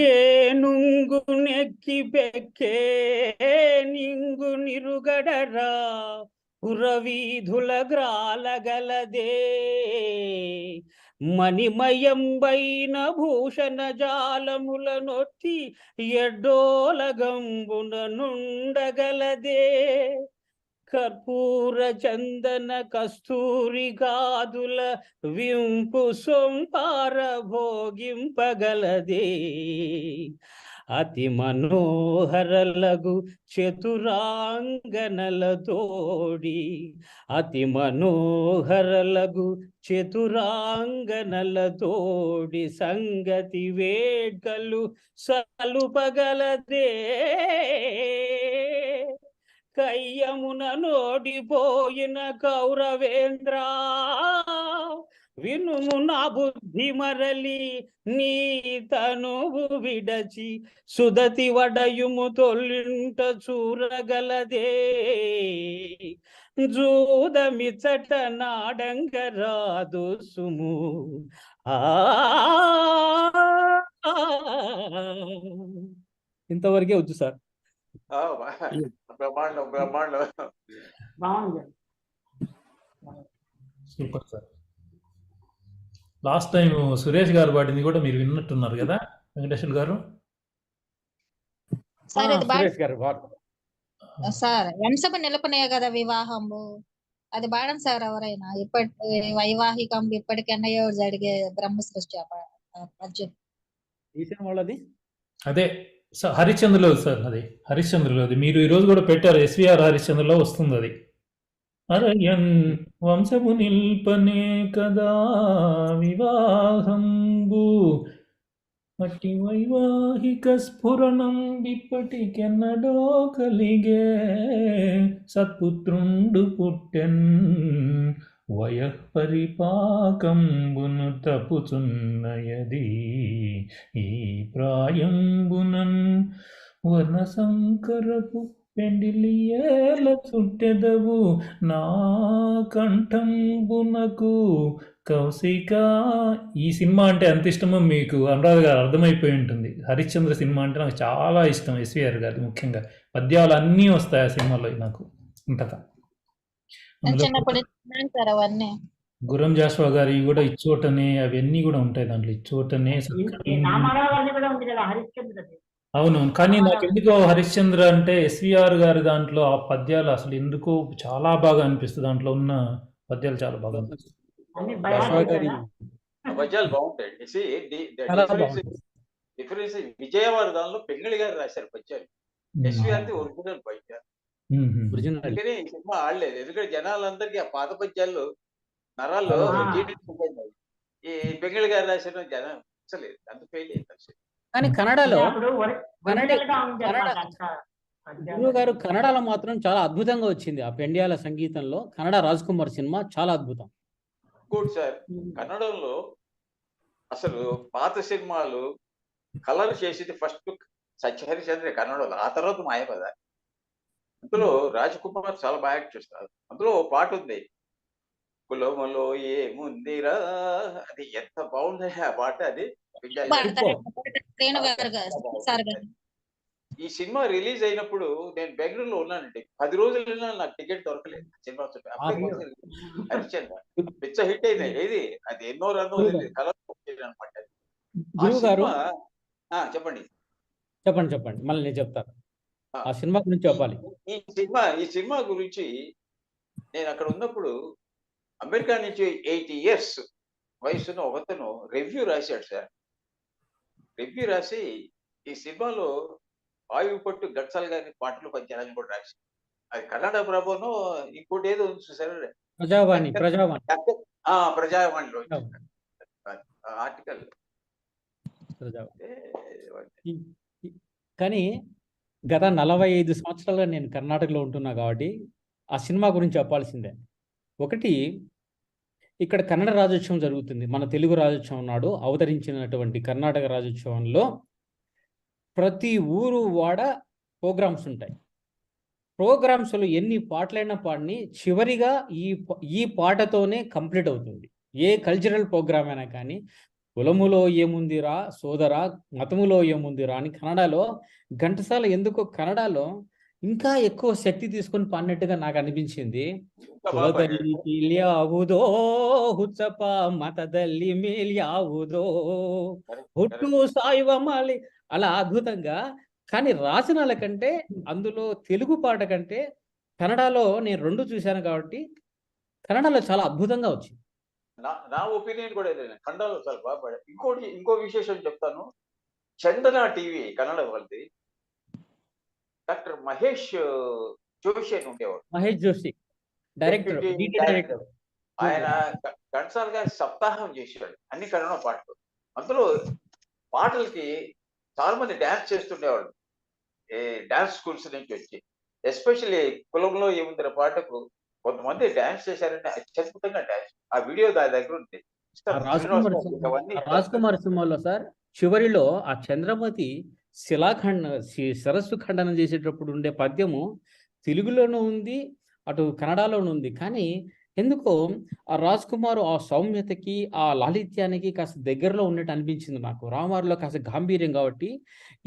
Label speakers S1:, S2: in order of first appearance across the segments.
S1: ಏನುಂಗು ನೆಕ್ಕಿ ಬೆಕ್ಕೆ ನಿಂಗು ನಿರುಗಡರ పురవీధుల గ్రాలగలదే మణిమయంబైన భూషణ జాలముల నొత్తి ఎడ్డోలగంబున నుండగలదే కర్పూర చందన కస్తూరి గాదుల వింపు సొంపార భోగింపగలదే అతి మనోహరలగు చతురాంగనలతోడి అతి మనోహరలగు చతురాంగనలతోడి సంగతి వేడ్కలు సలుపగలదే కయ్యమున నోడిపోయిన కౌరవేంద్ర వినుము నా బుద్ధి మరలి నీ తనువు విడచి సుదతి వడయుము తొల్లింట చూరగలదే జూదమిచట నాడంగరాదు సుము ఇంతవరకే వచ్చు సార్.
S2: బ్రహ్మాండం బ్రహ్మాండం,
S3: బాగుంది.
S4: Super sir. Last time Suresh గారు పాడింది కూడా మీరు విన్నట్టున్నారు కదా వెంకటేశ్వర గారు?
S1: సురేష్ గారు
S5: సార్ ఎంసపు నిలపనే కదా వివాహము, అది పాడం సార్ ఎవరైనా. ఇప్పటి వైవాహికం ఇప్పటికన్నా జరిగే బ్రహ్మ సృష్టి అర్జున్
S1: వాళ్ళది
S4: అదే హరిశ్చంద్రలో సార్, అది హరిశ్చంద్రలోది. మీరు ఈరోజు కూడా పెట్టారు, ఎస్విఆర్ హరిశ్చంద్రలో వస్తుంది అది. అరయన్ వంశము నిల్పనే కదా వివాహంబు అట్టి వైవాహిక స్ఫురణం ఇప్పటికెన్నడో కలిగే సత్పుత్రుండు పుట్టెన్ వయఃపరిపాకంబును తపుచున్నయది ఈ ప్రాయంబునన్ వర్ణ సంకరపు పెండిలియేల చుట్టెదవు నా కంఠంబునకు కౌశిక. ఈ సినిమా అంటే ఎంత ఇష్టమో మీకు అనురాధ గారు అర్థమైపోయి ఉంటుంది. హరిశ్చంద్ర సినిమా అంటే నాకు చాలా ఇష్టం, ఎస్విఆర్ గారు ముఖ్యంగా. పద్యాలు అన్నీ వస్తాయి ఆ సినిమాలో నాకు ఇంతగా. గుర్రం జాషువా గారి కూడా ఇచ్చోటనే అవన్నీ కూడా ఉంటాయి దాంట్లో. ఇచ్చోటనే అవునవును. కానీ నాకు ఎందుకో హరిశ్చంద్ర అంటే ఎస్విఆర్ గారి దాంట్లో ఆ పద్యాలు అసలు ఎందుకో చాలా బాగా అనిపిస్తుంది. దాంట్లో ఉన్న పద్యాలు చాలా బాగా అనిపిస్తుంది.
S2: పద్యాలు బాగుంటాయి. డిఫరెన్స్ విజయవాడ దానిలో పెంగళి గారు రాశారు పద్యాలు, ఎస్విఆర్ ఒరిజినల్ పద్యాలు. అందుకని ఈ సినిమా ఆడలేదు, ఎందుకంటే జనాలందరికీ ఆ పాత పద్యాలు నరాల్లో జీర్ణించుకుంటాయి. ఈ పెంగళి గారు రాసిన జనం నచ్చలేదు, అంత ఫెయిల్ అయింది.
S1: కానీ కన్నడలో గురువు గారు కన్నడలో మాత్రం చాలా అద్భుతంగా వచ్చింది. ఆ పెండ్యాల సంగీతంలో కన్నడ రాజ్ కుమార్ సినిమా చాలా అద్భుతం.
S2: Good sir. కన్నడంలో అసలు పాత సినిమాలు కలర్ చేసింది ఫస్ట్ సత్యహరిచంద్ర కన్నడలో, ఆ తర్వాత మాయపద. అందులో రాజ్ కుమార్ చాలా బాగా యాక్ట్ చేస్తారు. అందులో ఓ పాట ఉంది, కులములో ఏముందిరా, అది ఎంత బాగుంది ఆ పాట. అది ఈ సినిమా రిలీజ్ అయినప్పుడు నేను బెంగళూరులో ఉన్నానండి. 10 రోజులు నాకు టికెట్ దొరకలేదు సినిమా. హరిశ్చంద్ర పిచ్చ హిట్ అయింది. ఏది అది ఎన్నో రన్నో కలర్ అనమాట. చెప్పండి
S1: చెప్పండి చెప్పండి మళ్ళీ నేను చెప్తాను. ఆ సినిమా గురించి చెప్పాలి.
S2: ఈ సినిమా గురించి నేను అక్కడ ఉన్నప్పుడు అమెరికా నుంచి 80 years వయసున్న ఒకతను రివ్యూ రాశాడు సార్. రివ్యూ రాసి ఈ సినిమాలో ఆయువు పట్టు గట్సాలు గారి పాటలు పద్యాలని కూడా రాశాడు. అది కన్నడ ప్రభావం ఇంకోటి ఏదో ఉంది చూసారు, ప్రజావాణిలో ఆర్టికల్.
S1: కానీ గత 45 సంవత్సరాలుగా నేను కర్ణాటకలో ఉంటున్నా కాబట్టి ఆ సినిమా గురించి చెప్పాల్సిందే. ఒకటి, ఇక్కడ కన్నడ రాజ్యోత్సవం జరుగుతుంది. మన తెలుగు రాజ్యోత్సవం నాడు అవతరించినటువంటి కర్ణాటక రాజ్యోత్సవంలో ప్రతి ఊరు వాడ ప్రోగ్రామ్స్ ఉంటాయి. ప్రోగ్రామ్స్లో ఎన్ని పాటలైనా పాడిని చివరిగా ఈ పాటతోనే కంప్లీట్ అవుతుంది. ఏ కల్చరల్ ప్రోగ్రామ్ అయినా కానీ కులములో ఏముందిరా సోదరా, మతములో ఏముందిరా అని కన్నడలో ఘంటసాల ఎందుకో కన్నడలో ఇంకా ఎక్కువ శక్తి తీసుకొని పాడినట్టుగా నాకు అనిపించింది.
S2: ఇంకా బాగా పాడాడు.
S1: కులದಲ್ಲಿ ಕೀಳ್ಯಾವುದೋ ಹುಚ್ಚಪ್ಪ మతದಲ್ಲಿ మేల్యావుదో
S2: Correct,
S1: ಹುಟ್ಟು
S2: correct.
S1: సాయువ మాలి, అలా అద్భుతంగా. కానీ రాసిన కంటే అందులో తెలుగు పాట కంటే కన్నడలో నేను రెండు చూశాను కాబట్టి కన్నడలో చాలా అద్భుతంగా వచ్చింది.
S2: నా ఒపీనియన్ కూడా ఇదే. కన్నడలో చాలా బాగా పాడాడు. ఇంకో విశేషం చెప్తాను. చందన టీవీ కన్నడ వాళ్ళది డాక్టర్ మహేష్ జోషి అని ఉండేవాడు,
S1: Mahesh Joshi director,
S2: deputy
S1: DT
S2: director.
S1: Director.
S2: ఆయన ఘంటసాల గారి సప్తాహం చేసేవాడు, అన్ని కన్నడ పాటలు. అందులో పాటలకి చాలా మంది డాన్స్ చేస్తుండేవాళ్ళు, ఈ డాన్స్ స్కూల్స్ నుంచి వచ్చి. ఎస్పెషల్లీ కులంలో ఏముందిన పాటకు కొంతమంది డాన్స్ చేశారంటే అత్యద్భుతంగా డాన్స్. ఆ వీడియో దాని దగ్గర ఉంది.
S1: ఆ రాజ్ కుమార్ సినిమా,
S2: అవన్నీ
S1: ఆ రాజ్ కుమార్ సినిమాలో సార్ చివరిలో ఆ చంద్రమతి సరస్సు ఖండనం చేసేటప్పుడు ఉండే పద్యము తెలుగులోనూ ఉంది, అటు కన్నడలోనూ ఉంది. కానీ ఎందుకో ఆ రాజ్ కుమార్ ఆ సౌమ్యతకి ఆ లాలిత్యానికి కాస్త దగ్గరలో ఉన్నట్టు అనిపించింది నాకు. రామారులో కాస్త గాంభీర్యం కాబట్టి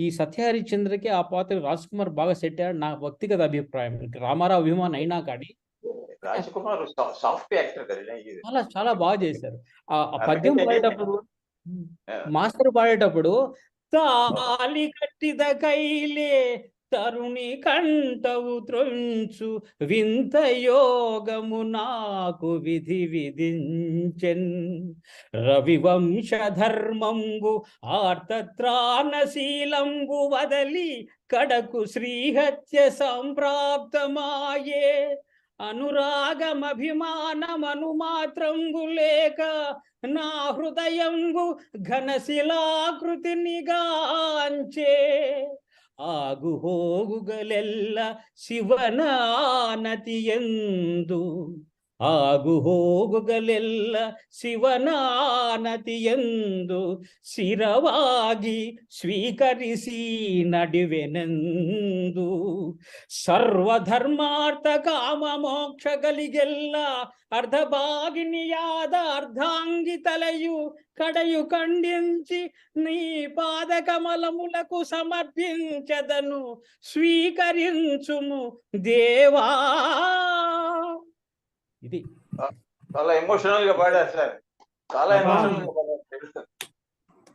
S1: ఈ సత్యహరిశ్చంద్రకి ఆ పాత్ర రాజ్ కుమార్ బాగా సెట్ అయ్యాడు, నా వ్యక్తిగత అభిప్రాయం. రామారావు అభిమానం అయినా కానీ
S2: రాజకుమార్ సాఫ్ట్ యాక్టర్ కదా ఇది.
S1: చాలా చాలా బాగా చేశారు. ఆ పద్యం
S2: అందుకని
S1: పాడేటప్పుడు, మాస్టర్ పాడేటప్పుడు తాలి కట్టిద కైలే తరుణి కంటవు త్రొంచు వింత యోగము నాకు విధి విధించెన్ రవివంశ ధర్మంబు ఆర్తత్రాణశీలంబు వదలి కడకు శ్రీహత్య సంప్రాప్తమాయే అనురాగమభిమానమను మాత్రంబు లేక నా హృదయంబు ఘనశిలాకృతినిగాంచే ఆగు హోగుగలెల్ల శివనానతి ఎందు ఆగు హోగుగలెల్ల శివనానతి ఎందు శిరವಾಗಿ ಸ್ವೀಕರಿಸಿ ನಡುವೆನೆಂದು ಸರ್ವಧರ್ಮಾರ್ಥ ಕಾಮ ಮೋಕ್ಷಗಳಿಗೆಲ್ಲ ಅರ್ಧಭಾಗಿನಿಯಾದ ಅರ್ಧಾಂಗಿ ತಲೆಯು కడయు ఖండించి నీ పాద కమలములకు సమర్పించదను స్వీకరించుము దేవా. ఇది
S2: చాలా ఎమోషనల్ గా పాడారు సార్, చాలా ఎమోషనల్ గా పాడారు.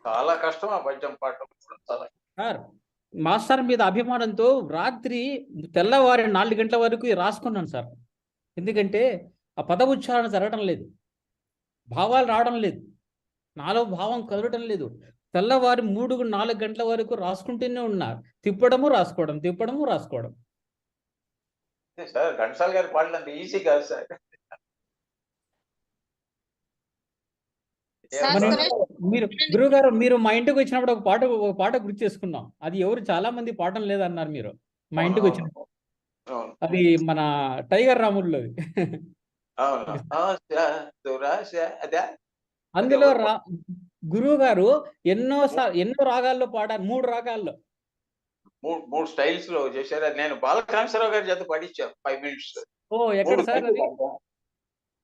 S2: చాలా కష్టం ఆ పద్యం పాట. చాలా
S1: సార్ మాస్టర్ మీద అభిమానంతో రాత్రి తెల్లవారి 4 గంటల వరకు రాసుకున్నాను సార్. ఎందుకంటే ఆ పద ఉచ్చారణ జరగడం లేదు, భావాలు రావడం లేదు, నాలో భావం కదలటం లేదు. తెల్లవారి 3-4 గంటల వరకు రాసుకుంటూనే ఉన్నారు, తిప్పడము రాసుకోవడం, తిప్పడము రాసుకోవడం.
S2: సార్ ఘంటసాల గారి పాటలు అంత ఈజీ కాదు సార్.
S1: మీరు గురువుగారు, మీరు మా ఇంటికి వచ్చినప్పుడు ఒక పాట గుర్తు చేసుకున్నాం. అది ఎవరు చాలా మంది పాటలు లేదన్నారు మీరు మా ఇంటికి వచ్చినప్పుడు. అది మన టైగర్ రాముడిలోది. అందులో గురువు గారు ఎన్నో రాగాల్లో పాడారు, 3 రాగాల్లో,
S2: 3 స్టైల్స్ లో చేశారు. అది నేను బాలకాంతరావు గారి చేత పాడించాను 5 minutes.
S1: ఓ ఎక్కడ సార్ అది?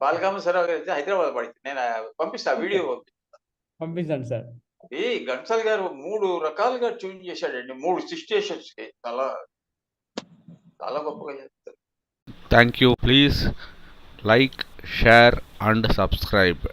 S2: బాలకాంతరావు గారి హైదరాబాద్ పాడించాను. నేను పంపిస్తా, వీడియో
S1: పంపించండి సార్.
S2: ఈ ఘంటసాల గారు 3 రకాలుగా ట్యూన్ చేశాడండి, 3 సిచ్యుయేషన్స్ కి. చాలా చాలా గొప్పగా చేస్తారు.
S3: Thank you. Please like, share and subscribe.